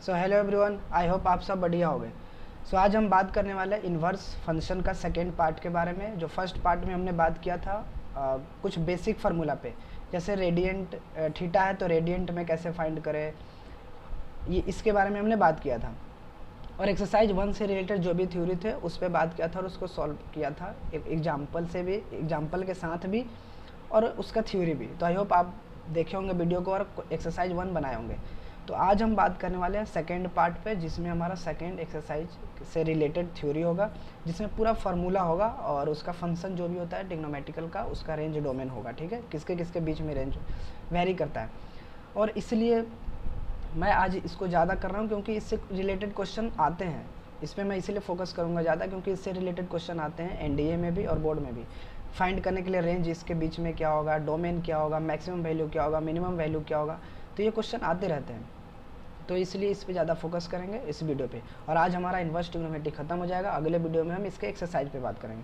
So hello everyone, I hope आप सब बढ़िया हो गए। सो आज हम बात करने वाले हैं इन्वर्स फंक्शन का सेकेंड पार्ट के बारे में। जो फर्स्ट पार्ट में हमने बात किया था कुछ बेसिक फार्मूला पे, जैसे रेडियंट थीटा है तो रेडियंट में कैसे फाइंड करें, ये इसके बारे में हमने बात किया था। और एक्सरसाइज 1 से रिलेटेड जो भी थ्योरी थे उस पर बात किया था और उसको सॉल्व किया था एग्जाम्पल से भी, एग्जाम्पल के साथ भी और उसका थ्योरी भी। तो आई होप आप देखे होंगे वीडियो को और एक्सरसाइज 1 बनाए होंगे। तो आज हम बात करने वाले हैं सेकेंड पार्ट पे, जिसमें हमारा सेकेंड एक्सरसाइज से रिलेटेड थ्योरी होगा, जिसमें पूरा फार्मूला होगा और उसका फंक्शन जो भी होता है ट्रिग्नोमेट्रिकल का, उसका रेंज डोमेन होगा। ठीक है, किसके किसके बीच में रेंज वेरी करता है। और इसलिए मैं आज इसको ज़्यादा कर रहा हूँ क्योंकि इससे रिलेटेड क्वेश्चन आते हैं। इस पर मैं इसीलिए फोकस करूँगा ज़्यादा क्योंकि इससे रिलेटेड क्वेश्चन आते हैं एनडीए में भी और बोर्ड में भी। फाइंड करने के लिए रेंज इसके बीच में क्या होगा, डोमेन क्या होगा, मैक्सिमम वैल्यू क्या होगा, मिनिमम वैल्यू क्या होगा, तो ये क्वेश्चन आते रहते हैं। तो इसलिए इस पर ज़्यादा फोकस करेंगे इस वीडियो पे। और आज हमारा इन्वर्स ट्रिग्नोमेट्री खत्म हो जाएगा, अगले वीडियो में हम इसके एक्सरसाइज पे बात करेंगे।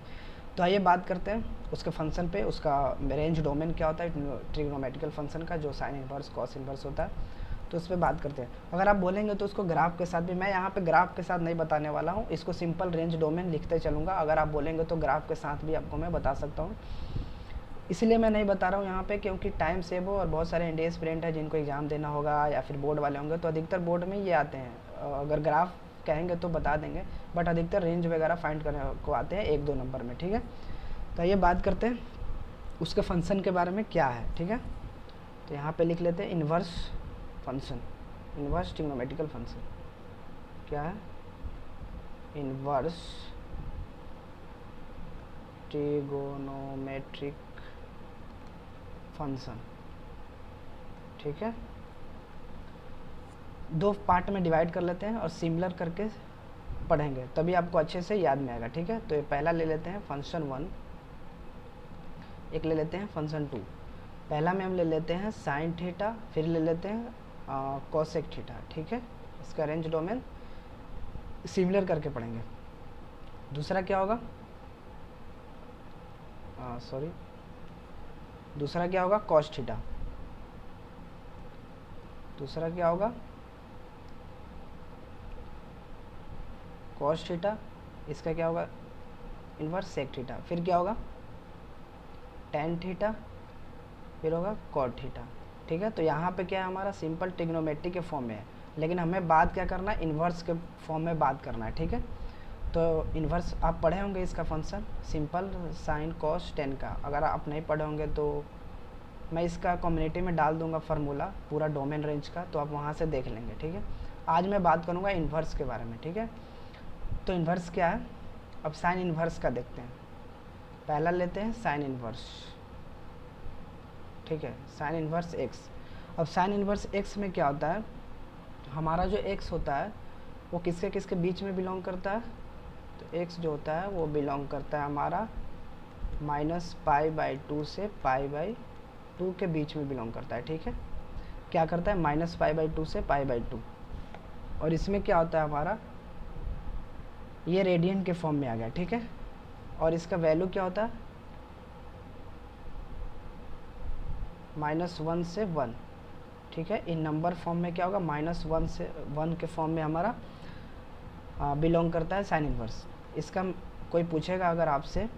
तो आइए बात करते हैं उसके फंक्शन पे, उसका रेंज डोमेन क्या होता है ट्रिग्नोमेट्रिकल फंक्शन का, जो साइन इन्वर्स कॉस इन्वर्स होता है। तो उस पर बात करते हैं। अगर आप बोलेंगे तो उसको ग्राफ के साथ भी, मैं यहाँ पे ग्राफ के साथ नहीं बताने वाला हूँ, इसको सिंपल रेंज डोमेन लिखते चलूँगा। अगर आप बोलेंगे तो ग्राफ के साथ भी आपको मैं बता सकता हूँ, इसलिए मैं नहीं बता रहा हूँ यहाँ पे क्योंकि टाइम सेव हो। और बहुत सारे एनडीए स्टूडेंट हैं जिनको एग्ज़ाम देना होगा या फिर बोर्ड वाले होंगे, तो अधिकतर बोर्ड में ये आते हैं। अगर ग्राफ कहेंगे तो बता देंगे, बट अधिकतर रेंज वगैरह फाइंड करने को आते हैं 1-2 नंबर में। ठीक है, तो ये बात करते हैं उसके फंक्शन के बारे में क्या है। ठीक है, तो यहाँ पे लिख लेते हैं inverse function, inverse trigonometrical function क्या है, इन्वर्स ट्रिगोनोमेट्रिक फंक्शन। ठीक है, 2 पार्ट में डिवाइड कर लेते हैं और सिमिलर करके पढ़ेंगे, तभी आपको अच्छे से याद में आएगा। ठीक है, तो ये पहला ले लेते हैं फंक्शन 1, एक ले लेते हैं फंक्शन 2। पहला में हम ले लेते हैं साइन थीटा, फिर ले लेते हैं कोसेक थीटा। ठीक है, इसका रेंज डोमेन सिमिलर करके पढ़ेंगे। दूसरा क्या होगा, दूसरा क्या होगा कॉस थीटा। दूसरा क्या होगा कॉस थीटा, इसका क्या होगा इन्वर्स सेक थीटा। फिर क्या होगा टेन थीटा, फिर होगा कॉट थीटा। ठीक है, तो यहाँ पे क्या है हमारा सिंपल ट्रिग्नोमेट्री के फॉर्म में है, लेकिन हमें बात क्या करना है, इन्वर्स के फॉर्म में बात करना है। ठीक है, तो इन्वर्स आप पढ़े होंगे इसका function simple sine cos tan का। अगर आप नहीं पढ़े होंगे तो मैं इसका कम्युनिटी में डाल दूंगा फार्मूला पूरा डोमेन रेंज का, तो आप वहाँ से देख लेंगे। ठीक है, आज मैं बात करूँगा इन्वर्स के बारे में। ठीक है, तो इन्वर्स क्या है, अब साइन इन्वर्स का देखते हैं। पहला लेते हैं साइन इन्वर्स। ठीक है, साइन इन्वर्स एक्स। अब साइन इन्वर्स एक्स में क्या होता है, हमारा जो एक्स होता है वो किसके किसके बीच में बिलोंग करता है, तो एक्स जो होता है वो बिलोंग करता है हमारा -π/2 से π/2 के बीच में बिलोंग करता है। ठीक है, क्या करता है -π/2 से π/2। और इसमें क्या होता है हमारा, ये रेडियन के फॉर्म में आ गया। ठीक है, और इसका वैल्यू क्या होता है -1 से 1। ठीक है, इन नंबर फॉर्म में क्या होगा -1 से 1 के फॉर्म में हमारा बिलोंग करता है साइन इन्वर्स। इसका कोई पूछेगा अगर आपसे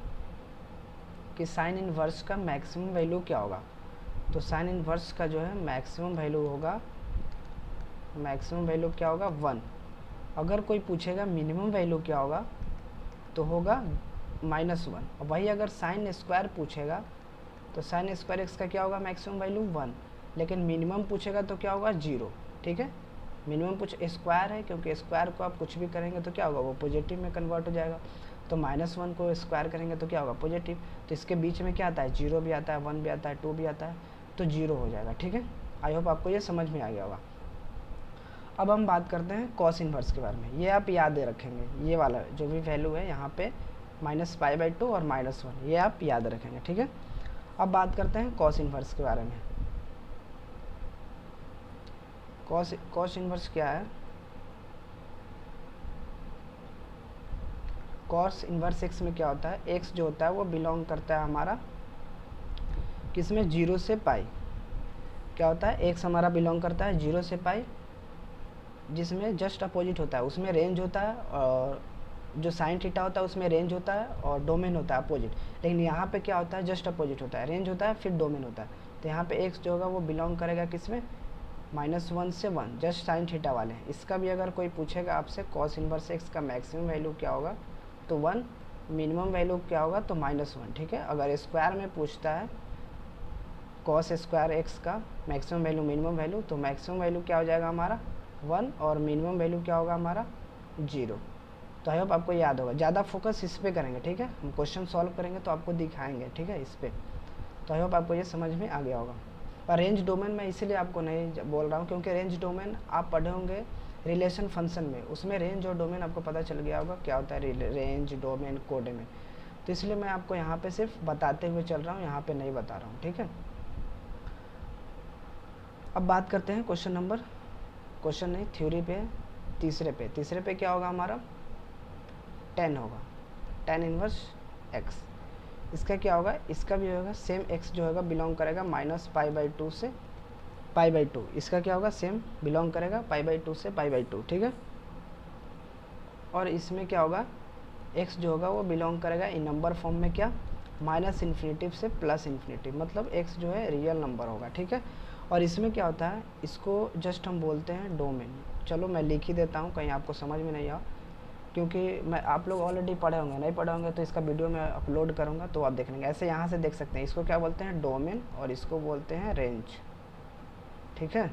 कि साइन इन्वर्स का मैक्सिमम वैल्यू क्या होगा, तो साइन इन्वर्स का जो है मैक्सिमम वैल्यू होगा, मैक्सिमम वैल्यू क्या होगा 1। अगर कोई पूछेगा मिनिमम वैल्यू क्या होगा तो होगा -1। और वही अगर साइन स्क्वायर पूछेगा तो साइन स्क्वायर एक्स का क्या होगा मैक्सिमम वैल्यू 1, लेकिन मिनिमम पूछेगा तो क्या होगा 0। ठीक है, मिनिमम कुछ स्क्वायर है, क्योंकि स्क्वायर को आप कुछ भी करेंगे तो क्या होगा वो पॉजिटिव में कन्वर्ट हो जाएगा, तो -1 को स्क्वायर करेंगे तो क्या होगा पॉजिटिव। तो इसके बीच में क्या आता है 0 भी आता है, 1 भी आता है, 2 भी आता है, तो 0 हो जाएगा। ठीक है, आई होप आपको ये समझ में आ गया होगा। अब हम बात करते हैं कॉस इन्वर्स के बारे में। ये आप याद दे रखेंगे, ये वाला जो भी वैल्यू है यहाँ पे -π/2 और -1, ये आप याद रखेंगे। ठीक है, अब बात करते हैं कॉस इन्वर्स के बारे में। कॉस इन्वर्स क्या है, कॉस इन्वर्स एक्स में क्या होता है, एक्स जो होता है वो बिलोंग करता है हमारा किसमें 0 से पाई। क्या होता है एक्स हमारा बिलोंग करता है 0 से पाई, जिसमें जस्ट अपोजिट होता है उसमें रेंज होता है, और जो साइन थीटा होता है उसमें रेंज होता है और डोमेन होता है अपोजिट। लेकिन यहाँ पे क्या होता है, जस्ट अपोजिट होता है, रेंज होता है फिर डोमेन होता है। तो यहाँ पे एक्स जो होगा वो बिलोंग करेगा किसमें, -1 से 1, जस्ट साइन थीटा वाले। इसका भी अगर कोई पूछेगा आपसे कॉस इनवर्स एक्स का मैक्सिमम वैल्यू क्या होगा तो 1, मिनिमम वैल्यू क्या होगा तो -1, ठीक है। अगर स्क्वायर में पूछता है कॉस स्क्वायर एक्स का मैक्सिमम वैल्यू मिनिमम वैल्यू, तो मैक्सिमम वैल्यू क्या हो जाएगा हमारा 1 और मिनिमम वैल्यू क्या होगा हमारा 0। तो आई होप आपको याद होगा। ज़्यादा फोकस इस पे करेंगे, ठीक है। हम क्वेश्चन सॉल्व करेंगे तो आपको दिखाएंगे, ठीक है, इस पे। तो आई होप आपको ये समझ में आ गया होगा। और रेंज डोमेन मैं इसीलिए आपको नहीं बोल रहा हूँ क्योंकि रेंज डोमेन आप पढ़े होंगे रिलेशन फंक्शन में, उसमें रेंज और डोमेन आपको पता चल गया होगा क्या होता है रेंज डोमेन कोडेमेन। तो इसलिए मैं आपको यहाँ पे सिर्फ बताते हुए चल रहा हूँ, यहाँ पे नहीं बता रहा हूँ, ठीक है। अब बात करते हैं क्वेश्चन नहीं थ्योरी पे, तीसरे पे क्या होगा हमारा tan होगा, tan इनवर्स x। इसका क्या होगा, इसका भी होगा सेम, x जो होगा बिलोंग करेगा -π/2 से π/2। इसका क्या होगा सेम बिलोंग करेगा π/2 से π/2, ठीक है। और इसमें क्या होगा x जो होगा वो बिलोंग करेगा इन नंबर फॉर्म में क्या, -∞ से +∞, मतलब x जो है रियल नंबर होगा, ठीक है। और इसमें क्या होता है, इसको जस्ट हम बोलते हैं डोमेन। चलो मैं लिख ही देता हूँ कहीं आपको समझ में नहीं आ, क्योंकि मैं आप लोग ऑलरेडी पढ़े होंगे, नहीं पढ़े होंगे तो इसका वीडियो मैं अपलोड करूँगा तो आप देख लेंगे। ऐसे यहाँ से देख सकते हैं, इसको क्या बोलते हैं डोमेन और इसको बोलते हैं रेंज, ठीक है।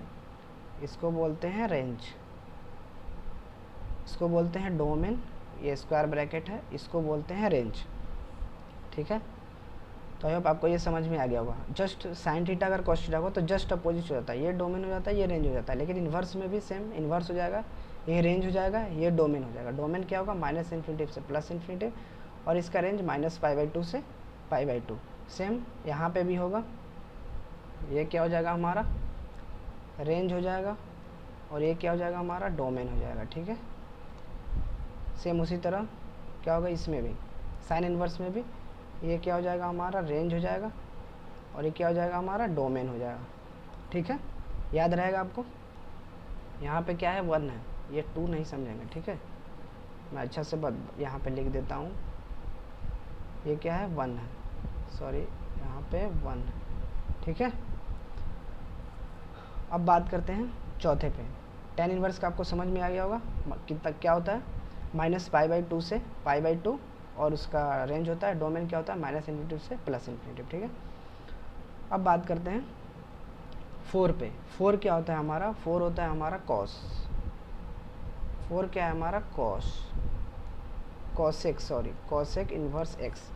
इसको बोलते हैं रेंज, इसको बोलते हैं डोमेन, ये स्क्वायर ब्रैकेट है, इसको बोलते हैं रेंज, ठीक है। तो आई होप आपको ये समझ में आ गया होगा। जस्ट साइन थीटा अगर कॉस थीटा हो तो जस्ट अपोजिट हो जाता है, ये डोमेन हो जाता है, ये रेंज हो जाता है। लेकिन इन्वर्स में भी सेम इन्वर्स हो जाएगा, ये रेंज हो जाएगा, ये डोमेन हो जाएगा। डोमेन क्या होगा -∞ से +∞, और इसका रेंज -π/2 से π/2। सेम यहाँ पे भी होगा, ये क्या हो जाएगा हमारा रेंज हो जाएगा, और ये क्या हो जाएगा हमारा डोमेन हो जाएगा, ठीक है। सेम उसी तरह क्या होगा इसमें भी, साइन इन्वर्स में भी ये क्या हो जाएगा हमारा रेंज हो जाएगा, और ये क्या हो जाएगा हमारा डोमेन हो जाएगा, ठीक है। याद रहेगा आपको। यहाँ पे क्या है 1 है, ये 2 नहीं समझेंगे, ठीक है। मैं अच्छा से यहाँ पे लिख देता हूँ, ये क्या है 1 है, सॉरी यहाँ पे 1 है, ठीक है। अब बात करते हैं चौथे पे। tan इनवर्स का आपको समझ में आ गया होगा, कितना क्या होता है -π/2 से π/2, और उसका रेंज होता है, डोमेन क्या होता है -∞ से +∞, ठीक है। अब बात करते हैं 4 पे। 4 क्या होता है हमारा, 4 होता है हमारा कॉस। 4 क्या है हमारा cosec inverse x.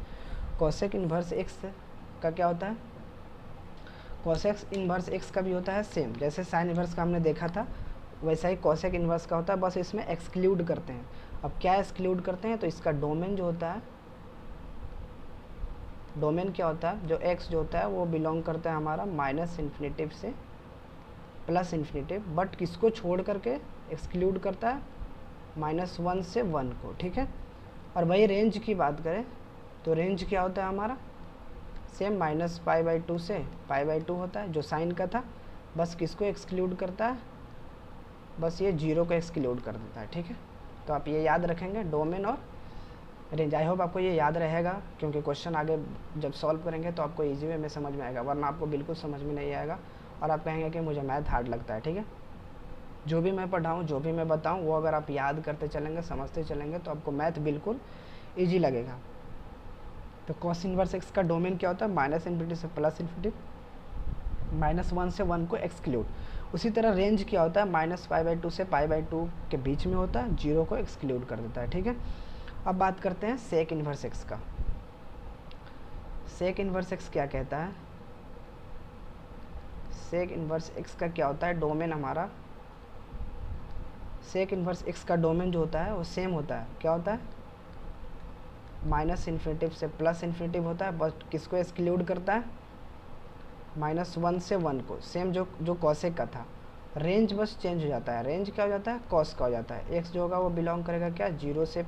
Cosec inverse x का क्या होता है, कॉसेक इन्वर्स एक्स का भी होता है सेम, जैसे साइन इन्वर्स का हमने देखा था वैसा ही कॉसेक इन्वर्स का होता है, बस इसमें एक्सक्लूड करते हैं। अब क्या एक्सक्लूड करते हैं, तो इसका डोमेन जो होता है, डोमेन क्या होता है, जो x जो होता है वो बिलोंग करता है हमारा -∞ से +∞, बट किसको छोड़ करके एक्सक्लूड करता है -1 से 1 को, ठीक है। और वही रेंज की बात करें तो रेंज क्या होता है हमारा सेम -π/2 से π/2 होता है, जो साइन का था, बस किसको एक्सक्लूड करता है, बस ये 0 को एक्सक्लूड कर देता है, ठीक है। तो आप ये याद रखेंगे डोमेन और रेंज। आई होप आपको ये याद रहेगा, क्योंकि क्वेश्चन आगे जब सॉल्व करेंगे तो आपको इजी वे में समझ में आएगा, वरना आपको बिल्कुल समझ में नहीं आएगा और आप कहेंगे कि मुझे मैथ हार्ड लगता है, ठीक है। जो भी मैं पढ़ाऊँ, जो भी मैं बताऊँ, वो अगर आप याद करते चलेंगे, समझते चलेंगे, तो आपको मैथ बिल्कुल ईजी लगेगा। तो कॉस इनवर्स एक्स का डोमेन क्या होता है -∞ से +∞, -1 से 1 को एक्सक्लूड। उसी तरह रेंज क्या होता है -π/2 से π/2 के बीच में होता है, 0 को एक्सक्लूड कर देता है, ठीक है। अब बात करते हैं सेक इन्वर्स एक्स का। सेक इन्वर्स एक्स क्या कहता है, सेक इन्वर्स एक्स का क्या होता है डोमेन हमारा, सेक इन्वर्स एक्स का डोमेन जो होता है वो सेम होता है, क्या होता है -∞ से +∞ होता है, बट किसको एक्सक्लूड करता है -1 से 1 को, सेम जो कॉसेक का था। रेंज बस चेंज हो जाता है, रेंज क्या हो जाता है कॉस का हो जाता है। एक्स जो होगा वो बिलोंग करेगा क्या 0 से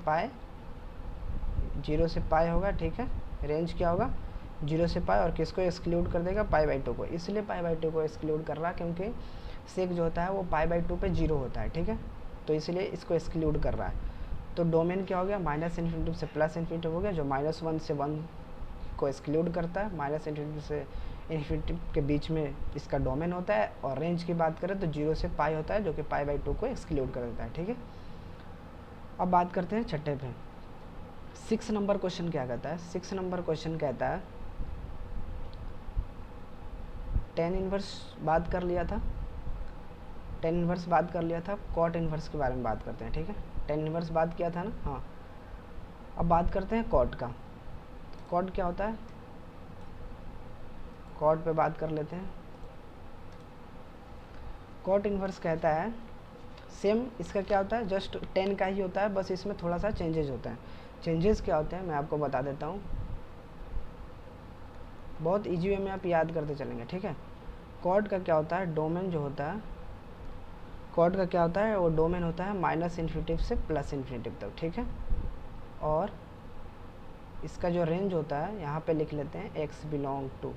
पाई होगा, ठीक है। रेंज क्या होगा 0 से पाई, और किसको एक्सक्लूड कर देगा π/2 को, इसलिए π/2 को एक्सक्लूड कर रहा है क्योंकि सेक जो होता है वो π/2 पे 0 होता है, ठीक है। तो इसलिए इसको एक्सक्लूड कर रहा है। तो डोमेन क्या हो गया, माइनस इन्फिनिटी से प्लस इन्फिनिटी हो गया, जो -1 से 1 को एक्सक्लूड करता है। माइनस इन्फिनिटी से इन्फिनिटी के बीच में इसका डोमेन होता है। और रेंज की बात करें तो 0 से पाई होता है, जो कि पाई/2 को एक्सक्लूड कर देता है। ठीक है, अब बात करते हैं छठे पे। 6 नंबर क्वेश्चन क्या कहता है? 6 नंबर क्वेश्चन कहता है टेन इनवर्स बात कर लिया था, टेन इनवर्स बात कर लिया था, कॉट इनवर्स के बारे में बात करते हैं। ठीक है, टेन इनवर्स बात किया था ना। हाँ, अब बात करते हैं कॉट का। कॉट क्या होता है, कॉट पे बात कर लेते हैं। कॉट इनवर्स कहता है सेम इसका क्या होता है, जस्ट 10 का ही होता है, बस इसमें थोड़ा सा चेंजेस होता है। चेंजेस क्या होते हैं मैं आपको बता देता हूँ, बहुत इजी वे में आप याद करते चलेंगे। ठीक है, कॉट का क्या होता है, डोमेन जो होता है, कॉट का क्या होता है, वो डोमेन होता है माइनस इन्फिनिटी से प्लस इन्फिनिटी तक। ठीक है, और इसका जो रेंज होता है यहाँ पे लिख लेते हैं x बिलोंग टू।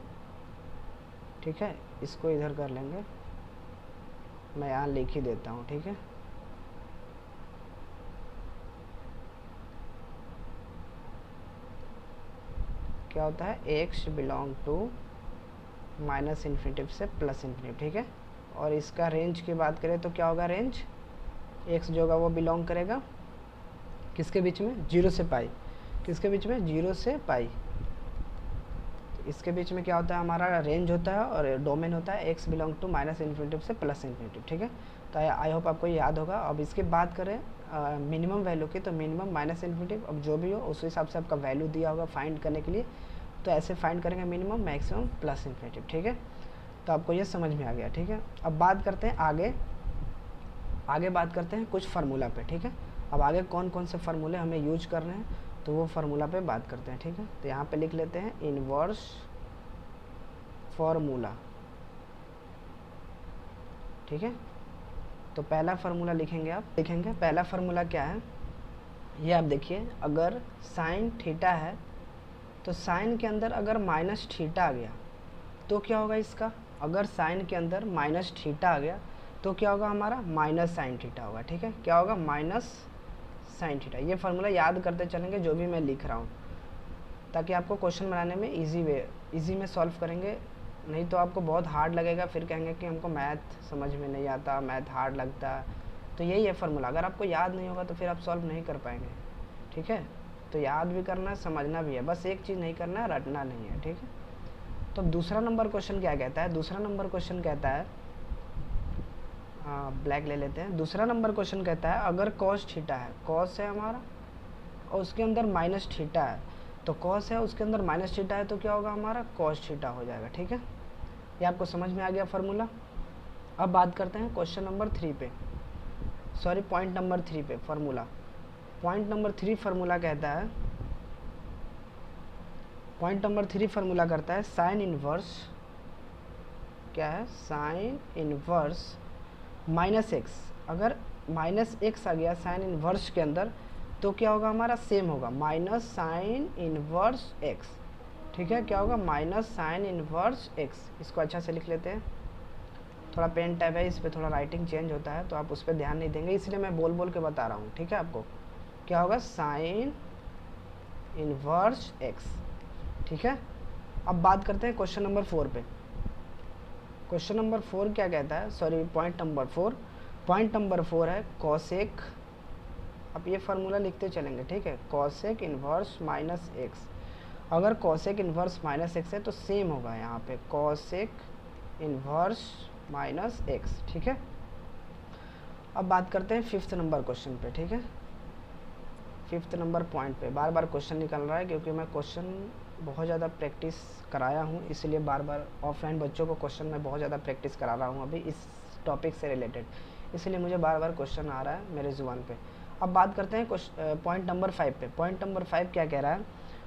ठीक है, इसको इधर कर लेंगे, मैं यहाँ लिख ही देता हूँ। ठीक है, क्या होता है, x belong to minus infinity से प्लस इन्फिनिटी। ठीक है, और इसका रेंज की बात करें तो क्या होगा, रेंज x जो होगा वो बिलोंग करेगा किसके बीच में, 0 से पाई। किसके बीच में, 0 से पाई। इसके बीच में क्या होता है, हमारा रेंज होता है और डोमेन होता है x belong to minus infinity से प्लस इन्फिनिटी। ठीक है, तो आई होप आपको याद होगा। अब इसकी बात करें मिनिमम वैल्यू की, तो मिनिमम माइनस इन्फिनिटी, अब जो भी हो उस हिसाब से आपका वैल्यू दिया होगा फाइंड करने के लिए, तो ऐसे फाइंड करेंगे मिनिमम, मैक्सिमम, प्लस इन्फिनिटी। ठीक है, तो आपको ये समझ में आ गया। ठीक है, अब बात करते हैं आगे बात करते हैं कुछ फार्मूला पे। ठीक है, अब आगे कौन कौन से फार्मूले हमें यूज करने हैं, तो वो फार्मूला पे बात करते हैं। ठीक है, तो यहाँ पे लिख लेते हैं इनवर्स फार्मूला। ठीक है, तो पहला फार्मूला लिखेंगे, आप लिखेंगे पहला फार्मूला क्या है, ये आप देखिए, अगर साइन थीटा है तो साइन के अंदर अगर माइनस थीटा आ गया तो क्या होगा इसका, अगर साइन के अंदर माइनस थीटा आ गया तो क्या होगा, हमारा माइनस साइन थीटा होगा। ठीक है, क्या होगा, माइनस साइन थीटा। ये फार्मूला याद करते चलेंगे जो भी मैं लिख रहा हूँ, ताकि आपको क्वेश्चन बनाने में इजी में सॉल्व करेंगे। नहीं तो आपको बहुत हार्ड लगेगा, फिर कहेंगे कि हमको मैथ समझ में नहीं आता, मैथ हार्ड लगता है। तो यही है फार्मूला, अगर आपको याद नहीं होगा तो फिर आप सॉल्व नहीं कर पाएंगे। ठीक है, तो याद भी करना है, समझना भी है, बस एक चीज़ नहीं करना है, रटना नहीं है। ठीक है, तो दूसरा नंबर क्वेश्चन क्या कहता है, दूसरा नंबर क्वेश्चन कहता है, ब्लैक ले लेते हैं। दूसरा नंबर क्वेश्चन कहता है अगर कॉस थीटा है, कॉस है हमारा और उसके अंदर माइनस थीटा है, तो कॉस है उसके अंदर माइनस थीटा है, तो क्या होगा, हमारा कॉस थीटा हो जाएगा। ठीक है, ये आपको समझ में आ गया फार्मूला। अब बात करते हैं क्वेश्चन नंबर 3 पे, सॉरी पॉइंट नंबर 3 पे फार्मूला। पॉइंट नंबर 3 फार्मूला कहता है, पॉइंट नंबर 3 फार्मूला करता है साइन इनवर्स, क्या है, साइन इनवर्स माइनस एक्स। अगर माइनस एक्स आ गया साइन इनवर्स के अंदर तो क्या होगा, हमारा सेम होगा, माइनस साइन इनवर्स एक्स। ठीक है, क्या होगा, माइनस साइन इनवर्स एक्स। इसको अच्छा से लिख लेते हैं, थोड़ा पेन टैब है, इस पर थोड़ा राइटिंग चेंज होता है तो आप उस पर ध्यान नहीं देंगे, इसलिए मैं बोल बोल के बता रहा हूँ। ठीक है, आपको क्या होगा, साइन इनवर्स एक्स। ठीक है, अब बात करते हैं क्वेश्चन नंबर 4 पे। क्वेश्चन नंबर 4 क्या कहता है, sorry point number 4, point number 4 है कॉसेक। अब ये फार्मूला लिखते चलेंगे। ठीक है, कॉसेक इनवर्स माइनस एक्स। अगर कॉसेक इनवर्स माइनस एक्स है तो सेम होगा यहाँ पे कॉसेक इनवर्स माइनस एक्स। ठीक है, अब बात करते हैं 5th नंबर क्वेश्चन पे। ठीक है, 5th नंबर पॉइंट पे बार बार क्वेश्चन निकल रहा है, क्योंकि मैं क्वेश्चन बहुत ज़्यादा प्रैक्टिस कराया हूँ, इसलिए बार बार ऑफलाइन बच्चों को क्वेश्चन में बहुत ज़्यादा प्रैक्टिस करा रहा हूँ अभी इस टॉपिक से रिलेटेड, इसलिए मुझे बार बार क्वेश्चन आ रहा है मेरे ज़ुबान पे। अब बात करते हैं पॉइंट नंबर 5 पे। पॉइंट नंबर 5 क्या कह रहा है,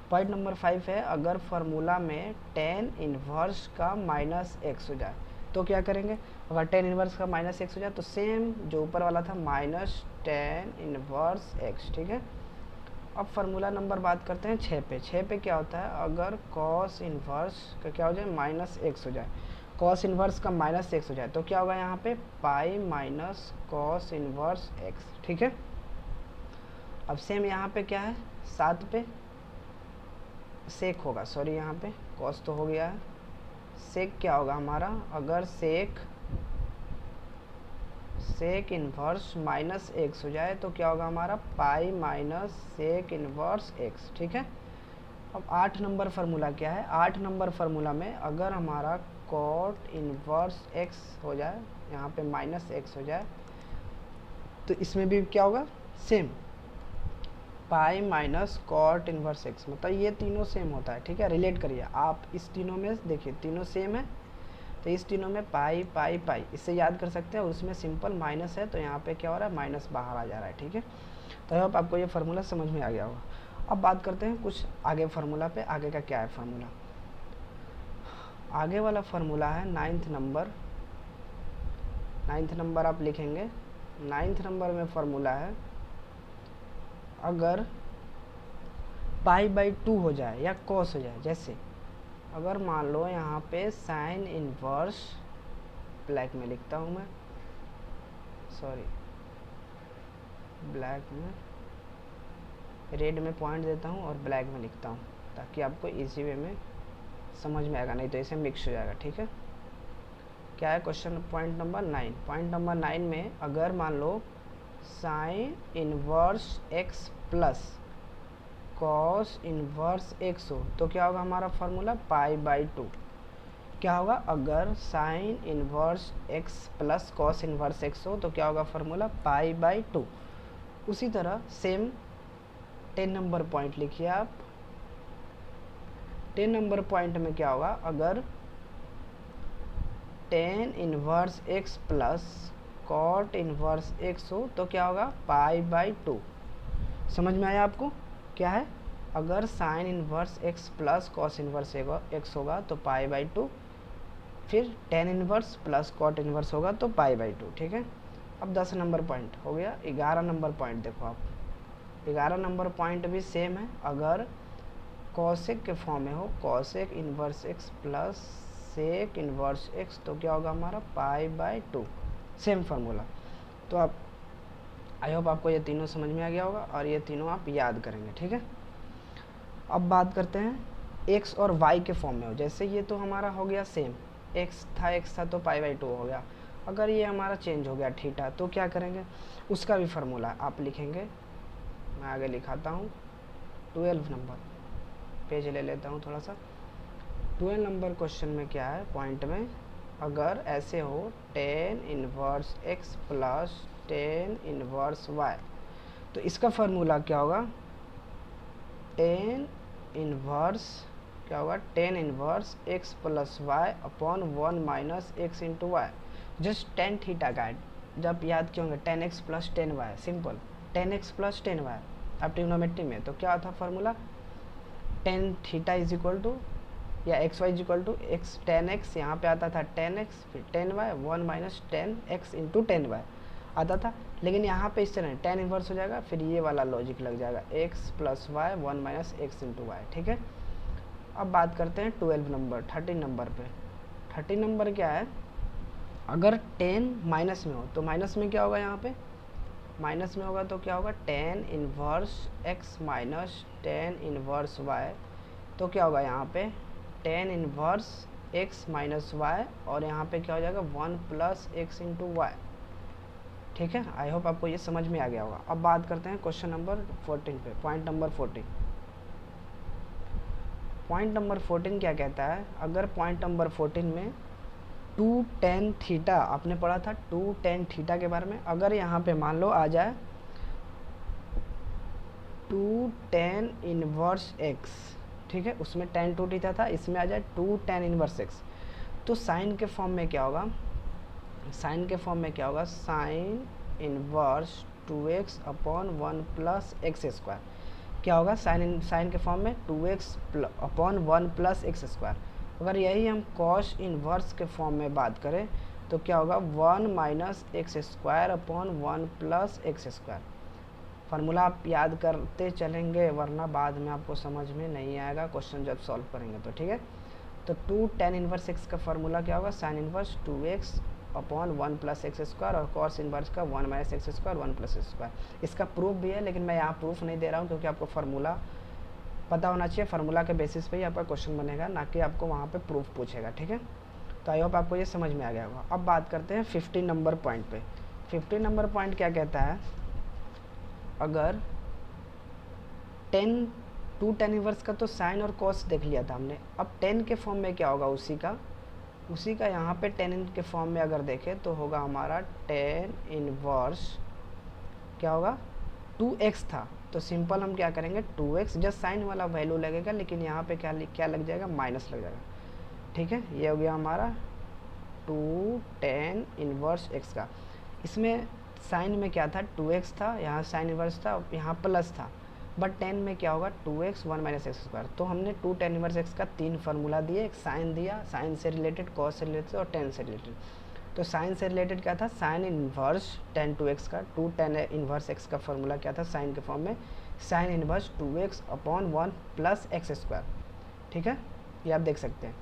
पॉइंट नंबर 5 है अगर फार्मूला में टेन इनवर्स का माइनस एक्स हो जाए तो क्या करेंगे, अगर टेन इनवर्स का माइनस एक्स हो जाए तो सेम जो ऊपर वाला था माइनस टेन इनवर्स एक्स। ठीक है, अब फार्मूला नंबर बात करते हैं 6 पे। 6 पे क्या होता है, अगर कॉस इनवर्स का क्या हो जाए, माइनस एक्स हो जाए। कॉस इन्वर्स का माइनस एक्स हो जाए तो क्या होगा यहाँ पे pi minus cos inverse x, ठीक है। अब सेम यहाँ पे क्या है 7 पे सेक होगा, सॉरी यहाँ पे कॉस तो हो गया है, सेक क्या होगा हमारा, अगर सेक इन्वर्स माइनस एक्स हो जाए तो क्या होगा हमारा pi minus sec inverse x, ठीक है। अब 8 नंबर फार्मूला क्या है, 8 नंबर फार्मूला में अगर हमारा कॉट इन्वर्स एक्स हो जाए, यहाँ पे माइनस एक्स हो जाए, तो इसमें भी क्या होगा same pi minus cot inverse x, मतलब ये तीनों सेम होता है, ठीक है। रिलेट करिए आप इस तीनों में, देखिए तीनों सेम है तो इस तीनों में पाई पाई पाई इससे याद कर सकते हैं, और उसमें सिंपल माइनस है तो यहाँ पे क्या हो रहा है माइनस बाहर आ जा रहा है, ठीक है। तो अब आपको ये फार्मूला समझ में आ गया होगा। अब बात करते हैं कुछ आगे फार्मूला पे, आगे का क्या है फार्मूला। आगे वाला फार्मूला है 9th नंबर आप लिखेंगे। 9th नंबर में फार्मूला है अगर पाई बाई 2 हो जाए या कॉस हो जाए, जैसे अगर मान लो यहाँ पे साइन इन्वर्स, ब्लैक में लिखता हूँ मैं, सॉरी ब्लैक में, रेड में पॉइंट देता हूँ और ब्लैक में लिखता हूँ ताकि आपको इजी वे में समझ में आएगा, नहीं तो इसे मिक्स हो जाएगा, ठीक है। क्या है question point number 9, point number 9 में अगर मान लो sine inverse x plus cos inverse x हो तो क्या होगा हमारा फार्मूला पाई बाई 2। क्या होगा अगर sine inverse x plus cos inverse x हो तो क्या होगा फार्मूला पाई बाई 2। उसी तरह सेम 10 नंबर पॉइंट लिखिए आप। 10 नंबर पॉइंट में क्या होगा अगर tan inverse x plus cot inverse x हो तो क्या होगा पाई बाई 2। समझ में आया आपको क्या है, अगर sine inverse x plus cos inverse x होगा तो पाई बाई 2, फिर tan inverse plus cot inverse होगा तो पाई बाई 2, ठीक है। अब 10 नंबर पॉइंट हो गया। 11 नंबर पॉइंट देखो आप, 11 नंबर पॉइंट भी सेम है, अगर कॉसेक के फॉर्म में हो cosec inverse x plus sec inverse x तो क्या होगा हमारा पाई बाई 2, सेम फार्मूला। तो आप आई होप आपको ये तीनों समझ में आ गया होगा और ये तीनों आप याद करेंगे, ठीक है। अब बात करते हैं एक्स और वाई के फॉर्म में हो, जैसे ये तो हमारा हो गया सेम, एक्स था तो पाई बाई 2 हो गया। अगर ये हमारा चेंज हो गया थीटा तो क्या करेंगे, उसका भी फार्मूला आप लिखेंगे, मैं आगे लिखाता हूँ। 12 नंबर पेज ले लेता हूँ थोड़ा सा। 12 नंबर क्वेश्चन में क्या है पॉइंट में, अगर ऐसे हो tan inverse x plus tan inverse y तो इसका फार्मूला क्या होगा, टेन इन्वर्स क्या होगा, tan inverse x plus y upon 1 minus x into y. Just tan theta का है, जब याद क्यों होंगे 10x plus 10y, simple 10x plus 10y। अब ट्रिग्नोमेट्री में तो क्या था formula, tan theta is equal to या x y is equal to x 10x, यहाँ पे आता था 10x फिर 10y 1 minus 10x into 10y आता था, लेकिन यहाँ पे इस तरह 10 इन्वर्स हो जाएगा, फिर ये वाला लॉजिक लग जाएगा x plus y 1 minus x into y, ठीक है। अब बात करते हैं 12 नंबर 13 नंबर पे। 13 नंबर क्या है, अगर 10 माइनस में हो तो माइनस में क्या होगा, यहाँ पे माइनस में होगा तो क्या होगा 10 inverse x minus 10 inverse y तो क्या होगा यहाँ पे 10 इन्वर्स x माइनस y और यहाँ पे क्या हो जाएगा 1 प्लस एक्स इंटू वाई, ठीक है। आई होप आपको ये समझ में आ गया होगा। अब बात करते हैं क्वेश्चन नंबर 14 पे, पॉइंट नंबर 14। पॉइंट नंबर 14 क्या कहता है, अगर पॉइंट नंबर 14 में 2 tan थीटा आपने पढ़ा था, 2 tan थीटा के बारे में, अगर यहाँ पे मान लो आ जाए 2 tan इनवर्स x, ठीक है, उसमें tan 2 थीटा था, इसमें आ जाए 2 tan इनवर्स x, तो साइन के फॉर्म में क्या होगा, साइन के फॉर्म में क्या होगा, sine inverse 2x upon 1 plus x square. क्या होगा साइन के फॉर्म में 2x upon 1 plus x square. अगर यही हम कॉस इनवर्स के फॉर्म में बात करें तो क्या होगा 1 minus x square upon 1 plus x square. Formula आप याद करते चलेंगे वरना बाद में आपको समझ में नहीं आएगा क्वेश्चन जब सॉल्व करेंगे तो, ठीक है। तो 2 tan इनवर्स x का फार्मूला क्या होगा, sine inverse 2x upon 1 plus x square, और कॉस इनवर्स का 1 minus x square 1 plus x square. इसका प्रूफ भी है, लेकिन मैं यहाँ प्रूफ नहीं दे रहा हूँ क्योंकि आपको फार्मूला पता होना चाहिए। फार्मूला के बेसिस पे ही आपका क्वेश्चन बनेगा, ना कि आपको वहाँ पे प्रूफ पूछेगा, ठीक है। तो आई होप आपको ये समझ में आ गया होगा। अब बात करते हैं 15 नंबर पॉइंट पे। 15 नंबर पॉइंट क्या कहता है, अगर 2 tan इनवर्स का तो साइन और कॉस देख लिया था हमने, अब 10 के फॉर्म में क्या होगा उसी का यहाँ पे 10 के फॉर्म में अगर देखें तो होगा हमारा tan इनवर्स क्या होगा 2x था, तो सिंपल हम क्या करेंगे 2x, जस्ट साइन वाला वैल्यू लगेगा, लेकिन यहाँ पे क्या लग जाएगा, माइनस लग जाएगा, ठीक है। ये हो गया हमारा 2 tan इनवर्स x का। इसमें साइन में क्या था 2x था, यहाँ साइन इनवर्स था, यहाँ प्लस था, बट 10 में क्या होगा 2x 1 माइनस एक्स स्क्वायर। तो हमने 2 tan इनवर्स x का 3 फार्मूला दिए, एक साइन दिया, साइन से रिलेटेड, कॉस से रिलेटेड और tan से रिलेटेड। तो साइन से रिलेटेड क्या था, साइन इनवर्स tan 2x का, 2 tan इनवर्स x का फार्मूला क्या था साइन के फॉर्म में, sine inverse 2x upon 1 plus x square, ठीक है, ये आप देख सकते हैं।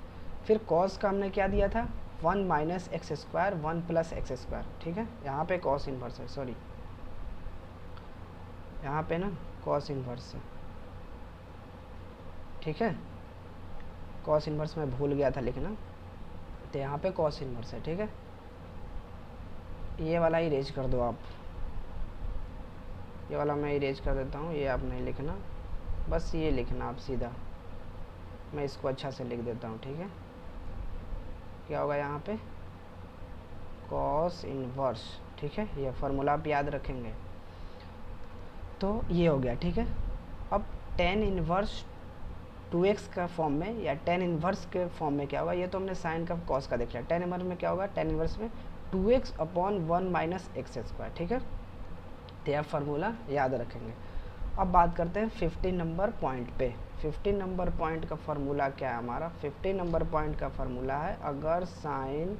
फिर कॉस का हमने क्या दिया था 1 minus x square 1 plus x square, ठीक है। यहाँ पे कॉस इनवर्स है, सॉरी यहाँ पे ना कॉस इनवर्स है, ठीक है, कॉस इनवर्स मैं भूल गया था लिखना, तो यहाँ पे कॉस इनवर्स है, ठीक है। ये वाला इरेज कर दो आप, ये वाला मैं इरेज कर देता हूँ, ये आप नहीं लिखना, बस ये लिखना आप सीधा, मैं इसको अच्छा से लिख देता हूँ, ठीक है। क्या होगा यहाँ पे कॉस इनवर्स, ठीक है, ये फार्मूला आप याद रखेंगे। तो ये हो गया, ठीक है। अब tan इनवर्स 2x का फॉर्म में या tan इनवर्स के फॉर्म में क्या होगा, ये तो हमने साइन का कॉस का देख लिया, tan इनवर्स में क्या होगा, tan इनवर्स में 2x upon 1 minus x square, ठीक है। तो यह फार्मूला याद रखेंगे। अब बात करते हैं 15 नंबर पॉइंट पे। 15 नंबर पॉइंट का फार्मूला क्या है हमारा, 15 नंबर पॉइंट का फार्मूला है, अगर साइन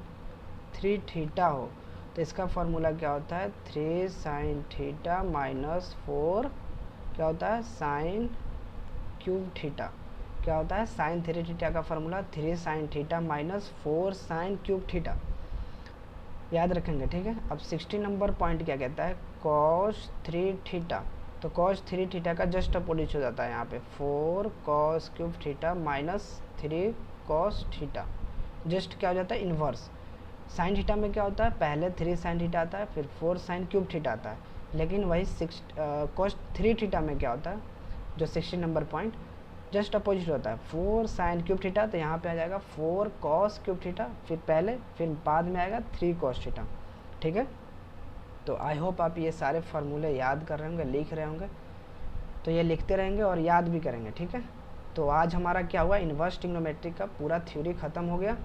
3 थीटा हो तो इसका फार्मूला क्या होता है 3 साइन थीटा माइनस 4 क्या होता है साइन क्यूब थीटा। क्या होता है साइन 3 थीटा का formula 3 sine theta minus 4 sine cube theta, याद रखेंगे, ठीक है। अब 16 नंबर पॉइंट क्या कहता है कॉस 3 थीटा, तो कॉस 3 थीटा का जस्ट अपोजिट हो जाता है यहाँ पे 4 cos cube theta minus 3 cos theta, just क्या हो जाता है इन्वर्स। साइन थीटा में क्या होता है पहले 3 साइन थीटा आता है, फिर 4 साइन क्यूब थीटा आता है, लेकिन वही कॉस 3 थीटा में क्या होता है जो 16 नंबर पॉइंट जस्ट अपोजिट होता है 4 साइन क्यूब थीटा, तो यहाँ पे आ जाएगा 4 कॉस क्यूब थीटा, फिर पहले फिर बाद में आएगा 3 कॉस थीटा, ठीक है। तो आई होप आप ये सारे फार्मूले याद कर रहे होंगे, लिख रहे होंगे, तो ये लिखते रहेंगे और याद भी करेंगे, ठीक है। तो आज हमारा क्या हुआ इन्वर्स ट्रिग्नोमेट्री का पूरा थ्योरी ख़त्म हो गया,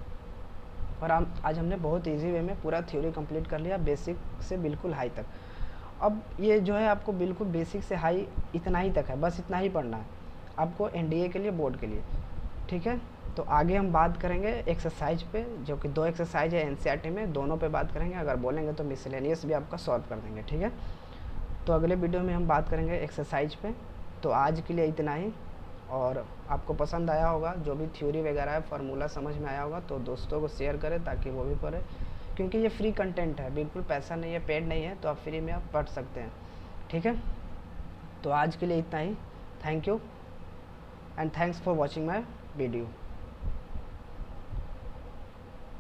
और आज हमने बहुत इजी वे में पूरा थ्योरी कंप्लीट कर लिया, बेसिक से बिल्कुल हाई तक। अब ये जो है आपको बिल्कुल बेसिक से हाई इतना ही तक है, बस इतना ही पढ़ना है आपको एनडीए के लिए, बोर्ड के लिए, ठीक है। तो आगे हम बात करेंगे एक्सरसाइज पे, जो कि 2 एक्सरसाइज है एनसीईआरटी में, दोनों पे बात करेंगे, अगर बोलेंगे तो मिसलेनियस भी आपका सॉल्व कर देंगे, ठीक है। तो अगले वीडियो में हम बात करेंगे एक्सरसाइज पे। तो आज के लिए इतना ही, और आपको पसंद आया होगा जो भी थ्योरी वगैरह है फार्मूला समझ में आया होगा तो दोस्तों को शेयर करें ताकि वो भी पढ़े, क्योंकि ये फ्री कंटेंट है, बिल्कुल पैसा नहीं है, पेड नहीं है, तो आप फ्री में आप पढ़ सकते हैं, ठीक है। तो आज के लिए इतना ही, thank you and thanks for watching my video.